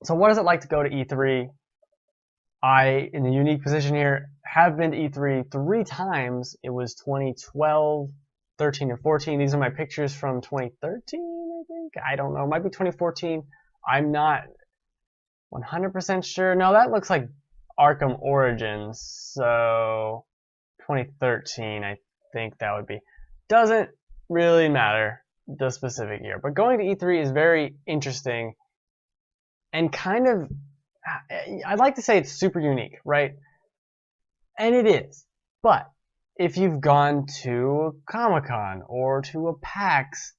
So what is it like to go to E3? I, in a unique position here, have been to E3 three times. It was 2012, 13, and 14. These are my pictures from 2013, I think. I don't know. It might be 2014. I'm not 100% sure. No, that looks like Arkham Origins. So 2013, I think that would be. Doesn't really matter the specific year. But going to E3 is very interesting and kind of, I'd like to say it's super unique, right? And it is. But if you've gone to a Comic-Con or to a PAX,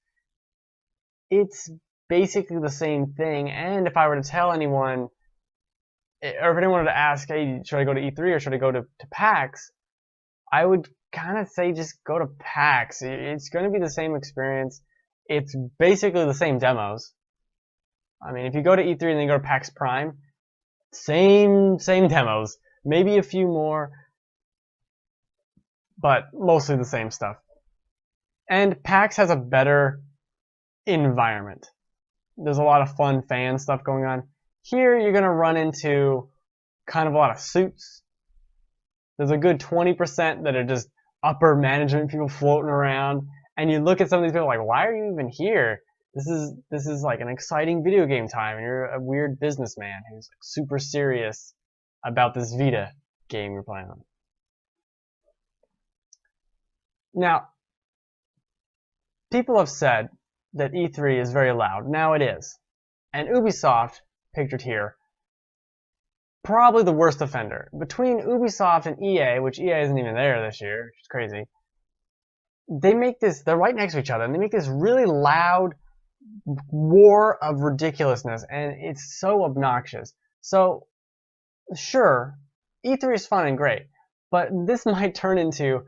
it's basically the same thing. And if I were to tell anyone, or if anyone wanted to ask, hey, should I go to E3 or should I go to PAX? I would kind of say just go to PAX. It's going to be the same experience. It's basically the same demos. I mean, if you go to E3 and then go to PAX Prime, same demos. Maybe a few more, but mostly the same stuff. And PAX has a better environment. There's a lot of fun fan stuff going on. Here, you're going to run into kind of a lot of suits. There's a good 20% that are just upper management people floating around. And you look at some of these people like, why are you even here? This is like an exciting video game time, and you're a weird businessman who's like super serious about this Vita game you're playing on. Now, people have said that E3 is very loud. Now it is. And Ubisoft, pictured here, probably the worst offender. Between Ubisoft and EA, which EA isn't even there this year, which is crazy, they're right next to each other, and they make this really loud war of ridiculousness, and it's so obnoxious. So, sure, E3 is fun and great, but this might turn into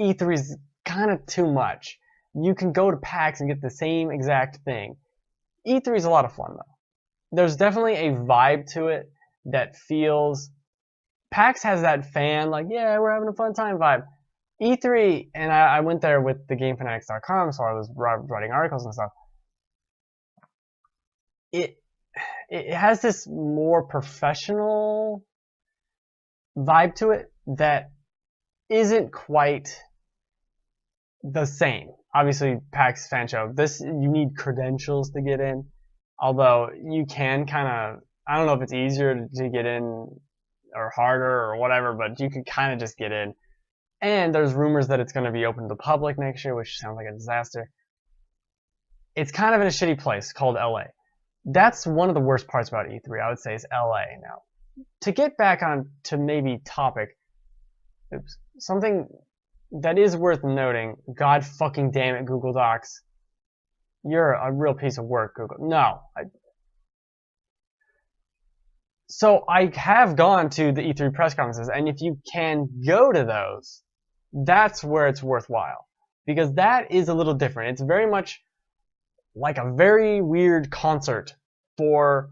E3's kind of too much. You can go to PAX and get the same exact thing. E3 is a lot of fun, though. There's definitely a vibe to it that feels... PAX has that fan, like, yeah, we're having a fun time vibe. E3, and I went there with the GameFanatics.com, so I was writing articles and stuff. It has this more professional vibe to it that isn't quite the same. Obviously, PAX fan show. This, you need credentials to get in. Although you can kind of, I don't know if it's easier to get in or harder or whatever, but you can kind of just get in. And there's rumors that it's going to be open to the public next year, which sounds like a disaster. It's kind of in a shitty place called LA. That's one of the worst parts about E3, I would say, is LA. Now, to get back on to maybe topic, something that is worth noting, God fucking damn it, Google Docs. You're a real piece of work, Google. No. So I have gone to the E3 press conferences, and if you can go to those, that's where it's worthwhile. Because that is a little different. It's very much like a very weird concert for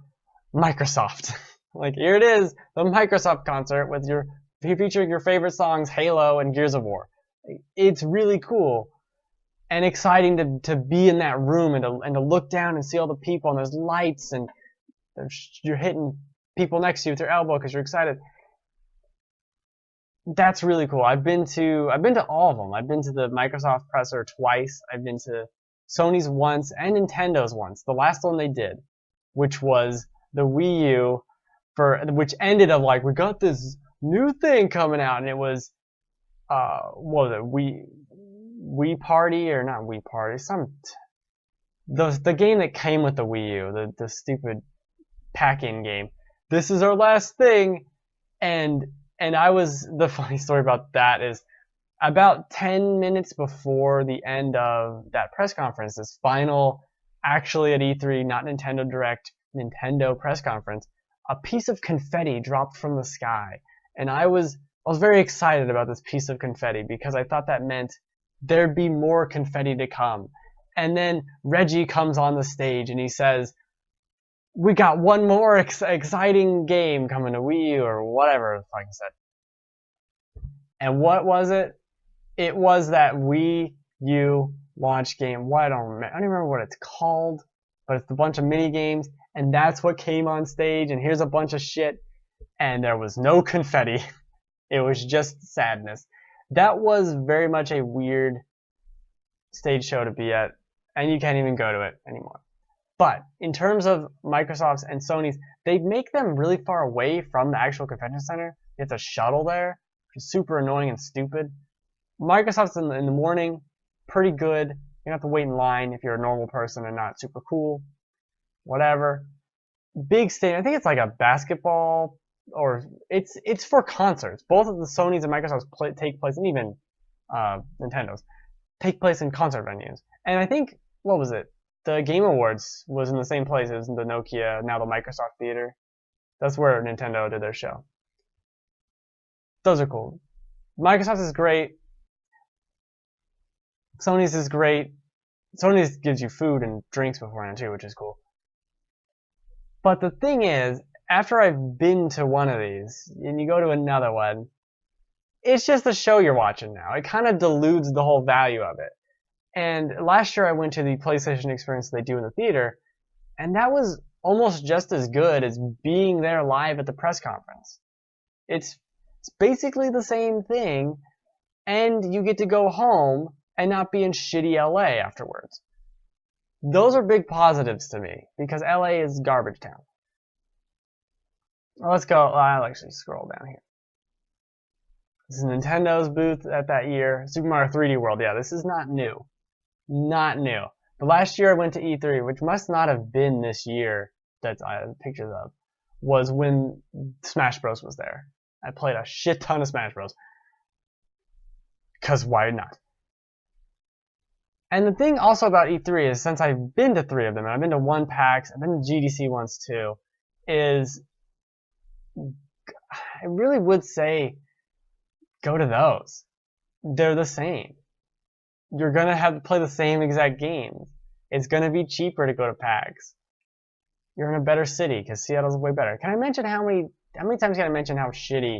Microsoft. Like, here it is, the Microsoft concert with featuring your favorite songs, Halo and Gears of War. It's really cool and exciting to be in that room and to look down and see all the people, and there's lights, and you're hitting people next to you with your elbow because you're excited. That's really cool. I've been to all of them. I've been to the Microsoft presser twice. I've been to Sony's once and Nintendo's once. The last one they did, which was the Wii U, which ended up like, we got this new thing coming out, and it was what was it? Wii Party, or not Wii Party, the game that came with the Wii U, the stupid pack-in game. This is our last thing, and the funny story about that is, about 10 minutes before the end of that press conference, this final, actually at E3, not Nintendo Direct, Nintendo press conference, a piece of confetti dropped from the sky, and I was very excited about this piece of confetti because I thought that meant there'd be more confetti to come. And then Reggie comes on the stage and he says, we got one more exciting game coming to Wii U, or whatever the fuck he said. And what was it? It was that Wii U launch game. I don't even remember what it's called. but it's a bunch of mini games, and that's what came on stage, and here's a bunch of shit, and there was no confetti. It was just sadness. That was very much a weird stage show to be at, and you can't even go to it anymore. But in terms of Microsoft's and Sony's, they make them really far away from the actual convention center. It's a shuttle there, which is super annoying and stupid. Microsoft's in the morning, pretty good. You don't have to wait in line if you're a normal person and not super cool. Whatever. Big stage. I think it's like a basketball, or it's for concerts. Both of the Sony's and Microsoft's take place, and even Nintendo's, take place in concert venues. And I think, what was it? The Game Awards was in the same place as the Nokia, now the Microsoft Theater. That's where Nintendo did their show. Those are cool. Microsoft is great. Sony's is great. Sony's gives you food and drinks beforehand too, which is cool. But the thing is, after I've been to one of these, and you go to another one, it's just the show you're watching now. It kind of dilutes the whole value of it. And last year I went to the PlayStation experience they do in the theater, and that was almost just as good as being there live at the press conference. It's basically the same thing, and you get to go home and not be in shitty LA afterwards. Those are big positives to me, because LA is garbage town. Let's go, I'll actually scroll down here. This is Nintendo's booth at that year. Super Mario 3D World, yeah, this is not new. Not new. But last year I went to E3, which must not have been this year that I have pictures of, was when Smash Bros. Was there. I played a shit ton of Smash Bros. Because why not? And the thing also about E3 is, since I've been to 3 of them, and I've been to 1 PAX, I've been to GDC once too, is I really would say go to those. They're the same. You're going to have to play the same exact games. It's going to be cheaper to go to PAX. You're in a better city, because Seattle's way better. Can I mention how many times can I mention how shitty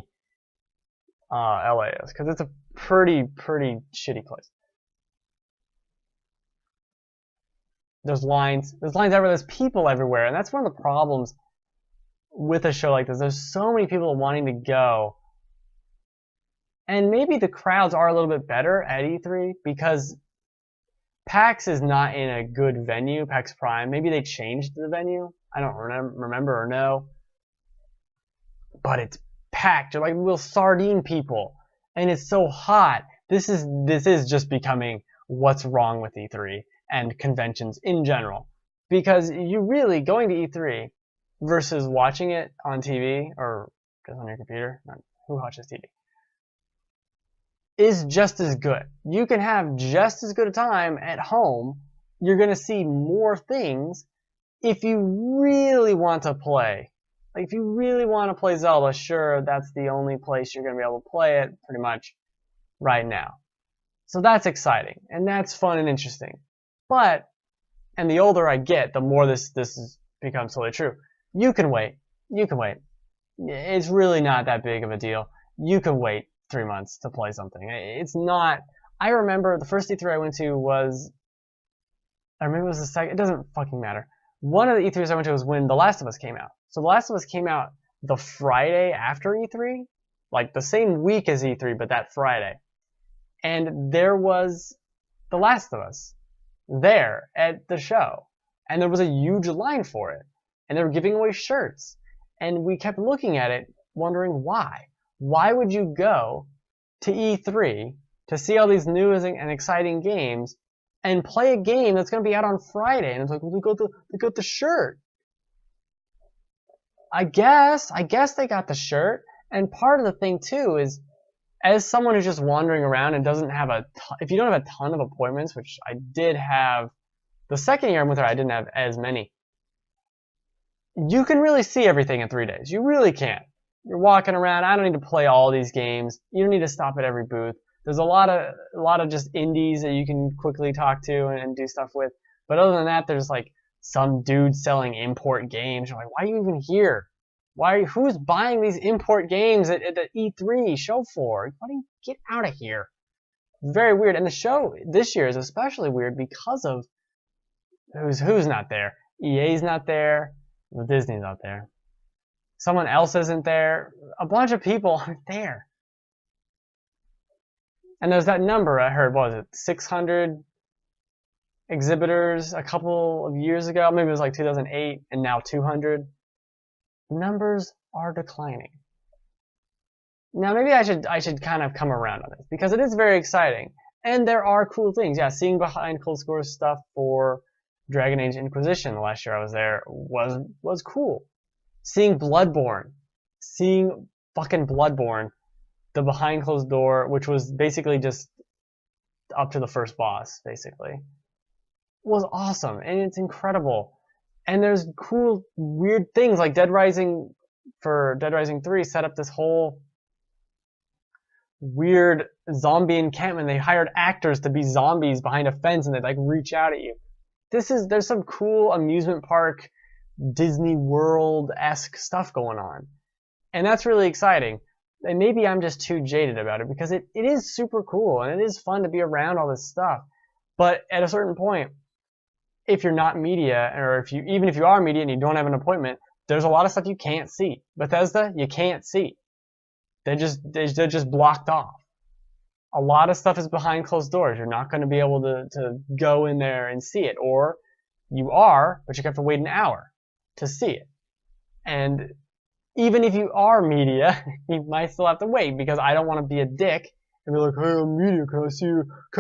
LA is? Because it's a pretty shitty place. There's lines everywhere, there's people everywhere, and that's one of the problems with a show like this. There's so many people wanting to go, and maybe the crowds are a little bit better at E3 because PAX is not in a good venue, PAX Prime. Maybe they changed the venue. I don't remember or know. But it's packed. You're like little sardine people, and it's so hot. This is just becoming what's wrong with E3 and conventions in general, because you really going to E3 versus watching it on TV or just on your computer. Who watches TV? Is just as good. You can have just as good a time at home. You're going to see more things if you really want to play. Like, if you really want to play Zelda, sure, that's the only place you're going to be able to play it, pretty much, right now. So that's exciting, and that's fun and interesting. But, and the older I get, the more this has become totally true. You can wait. You can wait. It's really not that big of a deal. You can wait 3 months to play something. It's not. I remember the first E3 I went to was, I remember it was the second. It doesn't fucking matter. One of the E3s I went to was when The Last of Us came out. So The Last of Us came out the Friday after E3, like the same week as E3, but that Friday. And there was The Last of Us there at the show, and there was a huge line for it, and they were giving away shirts, and we kept looking at it wondering why. Why would you go to E3 to see all these new and exciting games and play a game that's going to be out on Friday? And it's like, well, we got the shirt. I guess they got the shirt. And part of the thing too is, as someone who's just wandering around and doesn't have if you don't have a ton of appointments, which I did have, the second year I'm with her, I didn't have as many. You can really see everything in 3 days. You really can. You're walking around. I don't need to play all these games. You don't need to stop at every booth. There's a lot of just indies that you can quickly talk to and do stuff with. But other than that, there's like some dude selling import games. You're like, why are you even here? Who's buying these import games at the E3 show floor? Why don't you get out of here? Very weird. And the show this year is especially weird because of who's not there. EA's not there. Disney's not there. Someone else isn't there. A bunch of people aren't there. And there's that number I heard, what was it, 600 exhibitors a couple of years ago? Maybe it was like 2008, and now 200. Numbers are declining. Now maybe I should kind of come around on this, because it is very exciting. And there are cool things. Yeah, seeing behind closed doors stuff for Dragon Age Inquisition the last year I was there was cool. Seeing Bloodborne. Seeing fucking Bloodborne. The behind closed door, which was basically just up to the first boss, basically, was awesome, and it's incredible. And there's cool, weird things like Dead Rising 3 set up this whole weird zombie encampment. They hired actors to be zombies behind a fence, and they like reach out at you. There's some cool amusement park, Disney World-esque stuff going on, and that's really exciting. And maybe I'm just too jaded about it, because it is super cool and it is fun to be around all this stuff. But at a certain point, if you're not media, or even if you are media and you don't have an appointment, there's a lot of stuff you can't see. Bethesda, you can't see. They're just blocked off. A lot of stuff is behind closed doors. You're not going to be able to go in there and see it, or you are, but you have to wait an hour to see it. And even if you are media, you might still have to wait, because I don't want to be a dick and be like, hey, I'm media, can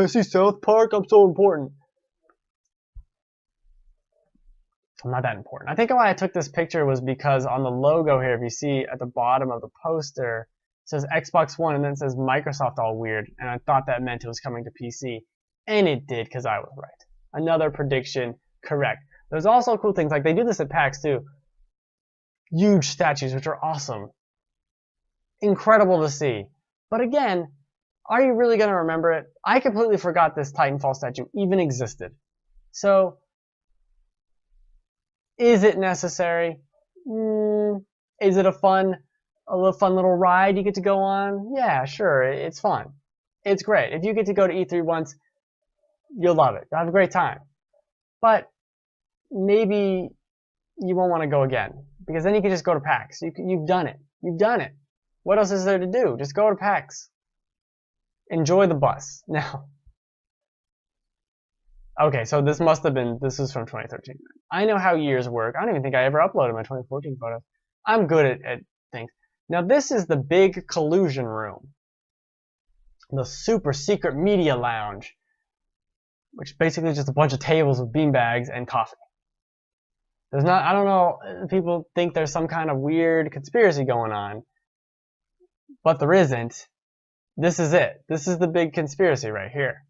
I see South Park? I'm so important. I'm not that important. I think why I took this picture was because on the logo here, if you see at the bottom of the poster, it says Xbox One and then it says Microsoft all weird, and I thought that meant it was coming to PC. And it did, because I was right. Another prediction correct. There's also cool things, like they do this at PAX too. Huge statues, which are awesome. Incredible to see. But again, are you really going to remember it? I completely forgot this Titanfall statue even existed. So, is it necessary? Is it a little fun little ride you get to go on? Yeah, sure, it's fun. It's great. If you get to go to E3 once, you'll love it. You'll have a great time. But maybe you won't want to go again, because then you can just go to PAX. You've done it. You've done it. What else is there to do? Just go to PAX. Enjoy the bus. Now, okay, so this is from 2013. I know how years work. I don't even think I ever uploaded my 2014 photos. I'm good at things. Now, this is the big collusion room. The super secret media lounge, which basically is just a bunch of tables with beanbags and coffee. I don't know, people think there's some kind of weird conspiracy going on, but there isn't. This is it. This is the big conspiracy right here.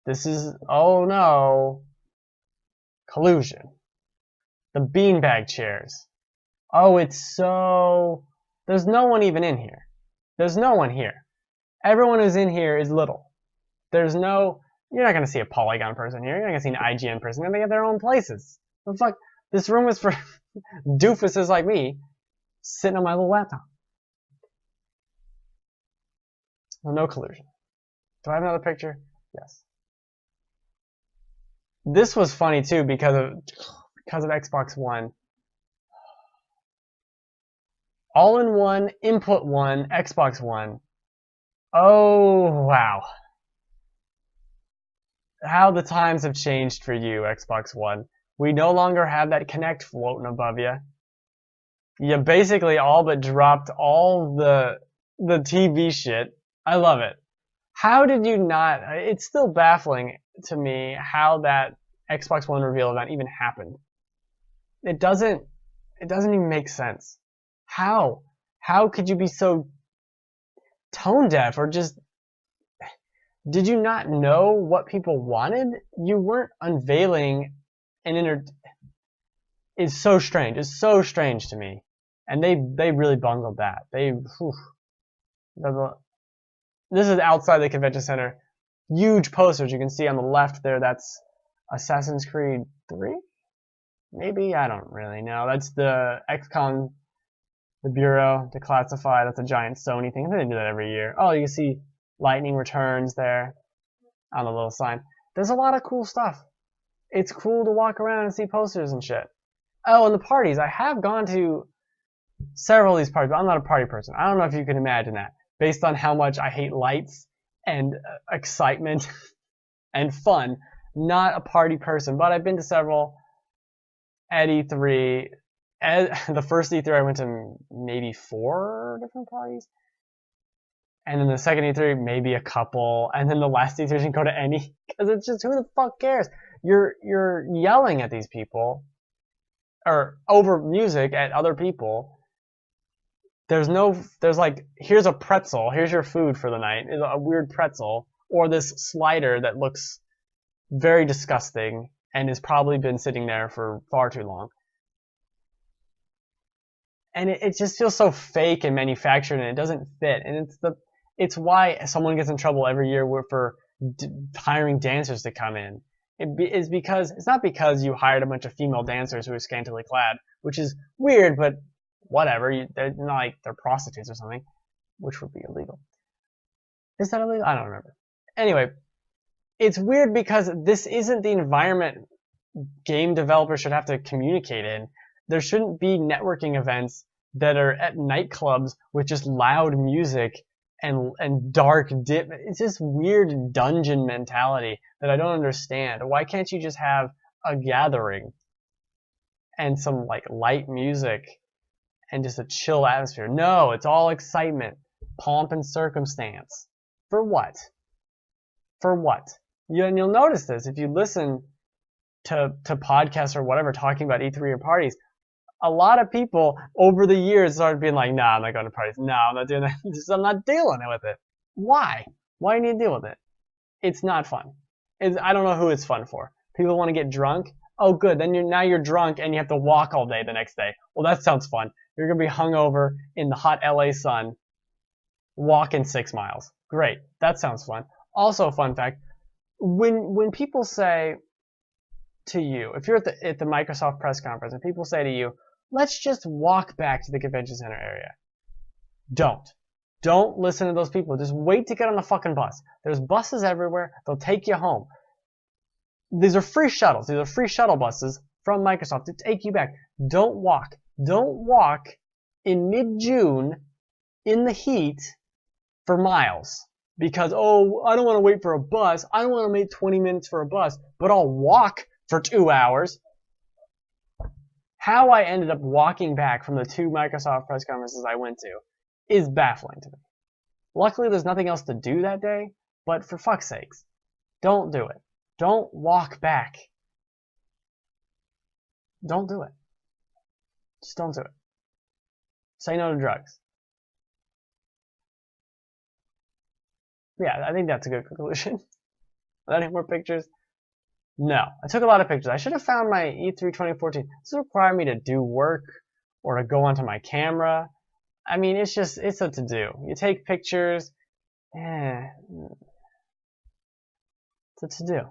This is, oh no, collusion. The beanbag chairs. Oh, there's no one even in here. There's no one here. Everyone who's in here is little. You're not going to see a Polygon person here. You're not going to see an IGN person. They have their own places. What the fuck? This room is for doofuses like me, sitting on my little laptop. Well, no collusion. Do I have another picture? Yes. This was funny too because of Xbox One. All-in-one, input one, Xbox One. Oh, wow. How the times have changed for you, Xbox One. We no longer have that Kinect floating above you. You basically all but dropped all the TV shit. I love it. How did you not? It's still baffling to me how that Xbox One reveal event even happened. It doesn't even make sense. How? How could you be so tone deaf, or just did you not know what people wanted? You weren't unveiling an It's so strange. It's so strange to me, and they really bungled that. This is outside the convention center. Huge posters you can see on the left there. That's Assassin's Creed 3? Maybe? I don't really know. That's the XCOM, the Bureau, Declassified. That's a giant Sony thing. I think they do that every year. Oh, you can see Lightning Returns there on the little sign. There's a lot of cool stuff. It's cool to walk around and see posters and shit. Oh, and the parties. I have gone to several of these parties, but I'm not a party person. I don't know if you can imagine that, based on how much I hate lights and excitement and fun. Not a party person, but I've been to several at E3. At the first E3, I went to maybe 4 different parties. And then the second E3, maybe a couple. And then the last E3, didn't go to any. Because it's just, who the fuck cares? You're yelling at these people, or over music at other people. There's like, here's a pretzel, here's your food for the night, a weird pretzel, or this slider that looks very disgusting and has probably been sitting there for far too long. And it just feels so fake and manufactured, and it doesn't fit. And it's why someone gets in trouble every year for hiring dancers to come in. It's not because you hired a bunch of female dancers who are scantily clad, which is weird, but whatever. They're not like they're prostitutes or something, which would be illegal. Is that illegal? I don't remember. Anyway, it's weird because this isn't the environment game developers should have to communicate in. There shouldn't be networking events that are at nightclubs with just loud music and dark dip. It's just weird dungeon mentality that I don't understand. Why can't you just have a gathering and some like light music and just a chill atmosphere? No, it's all excitement, pomp and circumstance. For what? For what? And you'll notice this if you listen to podcasts or whatever talking about E3 or parties. A lot of people over the years started being like, nah, I'm not going to parties. No, I'm not doing that. I'm not dealing with it. Why? Why do you need to deal with it? It's not fun. I don't know who it's fun for. People want to get drunk. Oh, good. Then now you're drunk and you have to walk all day the next day. Well, that sounds fun. You're going to be hungover in the hot LA sun, walking 6 miles. Great. That sounds fun. Also, fun fact, when people say to you, if you're at the Microsoft press conference and people say to you, let's just walk back to the convention center area. Don't listen to those people. Just wait to get on the fucking bus. There's buses everywhere. They'll take you home. These are free shuttles. These are free shuttle buses from Microsoft to take you back. Don't walk. Don't walk in mid-June in the heat for miles. Because, oh, I don't want to wait for a bus. I don't want to wait 20 minutes for a bus, but I'll walk for 2 hours. How I ended up walking back from the 2 Microsoft press conferences I went to is baffling to me. Luckily, there's nothing else to do that day, but for fuck's sakes, don't do it. Don't walk back. Don't do it. Just don't do it. Say no to drugs. Yeah, I think that's a good conclusion. Are there any more pictures? No. I took a lot of pictures. I should have found my E3 2014. This required me to do work or to go onto my camera. I mean, it's a to-do. You take pictures. It's a to-do.